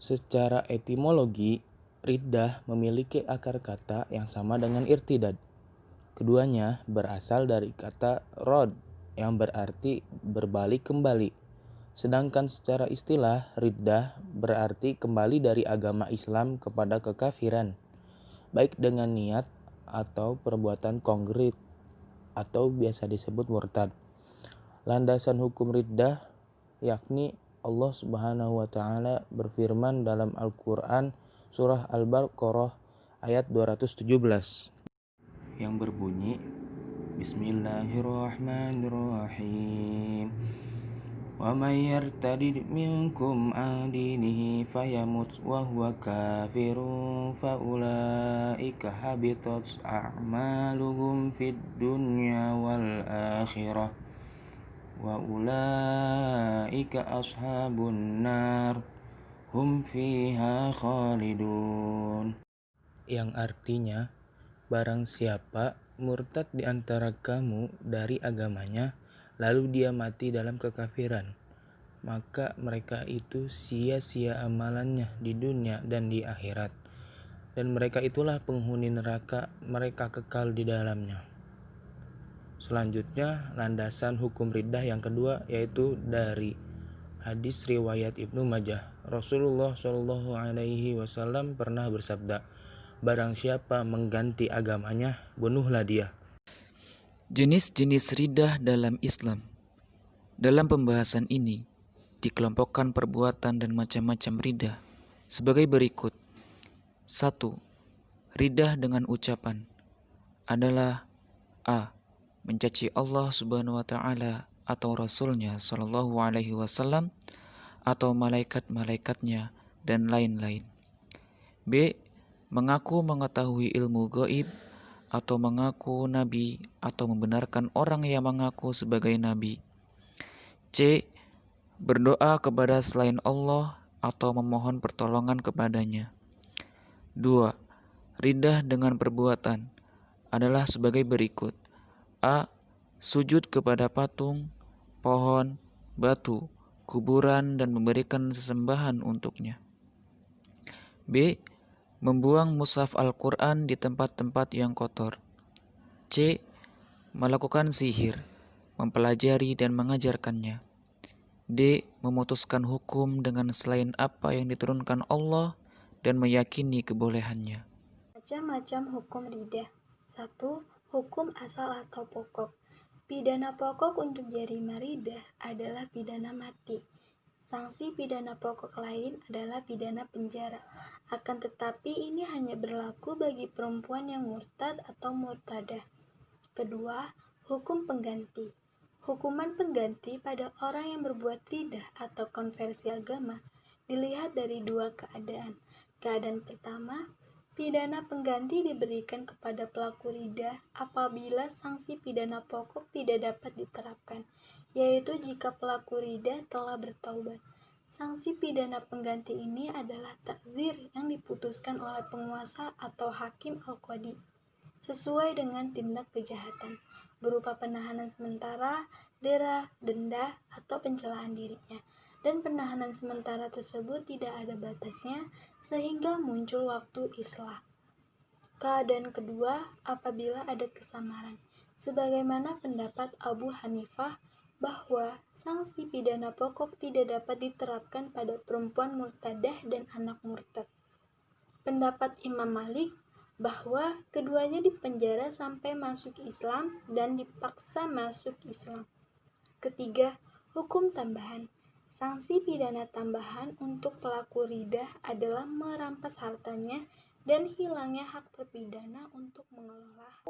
Secara etimologi, riddah memiliki akar kata yang sama dengan irtidad. Keduanya berasal dari kata rod yang berarti berbalik kembali. Sedangkan secara istilah, riddah berarti kembali dari agama Islam kepada kekafiran, baik dengan niat atau perbuatan konkret atau biasa disebut murtad. Landasan hukum riddah yakni Allah Subhanahu wa taala berfirman dalam Al-Qur'an surah Al-Baqarah ayat 217 yang berbunyi Bismillahirrahmanirrahim. Wa may yartadid minkum an dinihi fayamut wa huwa kafirun fa ulaika habitat a'maluhum fid dunya wal akhirah wa ulaika ashabun nar hum fiha khalidun. Yang artinya, barang siapa murtad di antara kamu dari agamanya, lalu dia mati dalam kekafiran, maka mereka itu sia-sia amalannya di dunia dan di akhirat, dan mereka itulah penghuni neraka, mereka kekal di dalamnya. Selanjutnya, landasan hukum riddah yang kedua yaitu dari hadis riwayat Ibnu Majah. Rasulullah Shallallahu Alaihi Wasallam pernah bersabda, barang siapa mengganti agamanya, bunuhlah dia. Jenis-jenis riddah dalam Islam. Dalam pembahasan ini, dikelompokkan perbuatan dan macam-macam riddah sebagai berikut. 1. Riddah dengan ucapan adalah A. Mencaci Allah Subhanahu wa taala atau Rasulnya Shallallahu alaihi wasallam atau malaikat-malaikatnya dan lain-lain. B. Mengaku mengetahui ilmu gaib atau mengaku nabi atau membenarkan orang yang mengaku sebagai nabi. C. Berdoa kepada selain Allah atau memohon pertolongan kepadanya. 2. Riddah dengan perbuatan adalah sebagai berikut. A. Sujud kepada patung, pohon, batu, kuburan dan memberikan sesembahan untuknya. B. Membuang mushaf Al-Quran di tempat-tempat yang kotor. C. Melakukan sihir, mempelajari dan mengajarkannya. D. Memutuskan hukum dengan selain apa yang diturunkan Allah dan meyakini kebolehannya. Macam-macam hukum riddah. 1. Hukum asal atau pokok. Pidana pokok untuk jarima riddah adalah pidana mati. Sanksi pidana pokok lain adalah pidana penjara. Akan tetapi ini hanya berlaku bagi perempuan yang murtad atau murtadah. Kedua, hukum pengganti. Hukuman pengganti pada orang yang berbuat riddah atau konversi agama dilihat dari dua keadaan. Keadaan pertama, pidana pengganti diberikan kepada pelaku riddah apabila sanksi pidana pokok tidak dapat diterapkan, yaitu jika pelaku riddah telah bertaubat. Sanksi pidana pengganti ini adalah takzir yang diputuskan oleh penguasa atau hakim al-qadi sesuai dengan tindak kejahatan, berupa penahanan sementara, dera, denda, atau pencelaan dirinya. Dan penahanan sementara tersebut tidak ada batasnya sehingga muncul waktu islah. Keadaan kedua, apabila ada kesamaran, sebagaimana pendapat Abu Hanifah bahwa sanksi pidana pokok tidak dapat diterapkan pada perempuan murtadah dan anak murtad. Pendapat Imam Malik bahwa keduanya dipenjara sampai masuk Islam dan dipaksa masuk Islam. Ketiga, hukum tambahan. Sanksi pidana tambahan untuk pelaku riddah adalah merampas hartanya dan hilangnya hak terpidana untuk mengelola.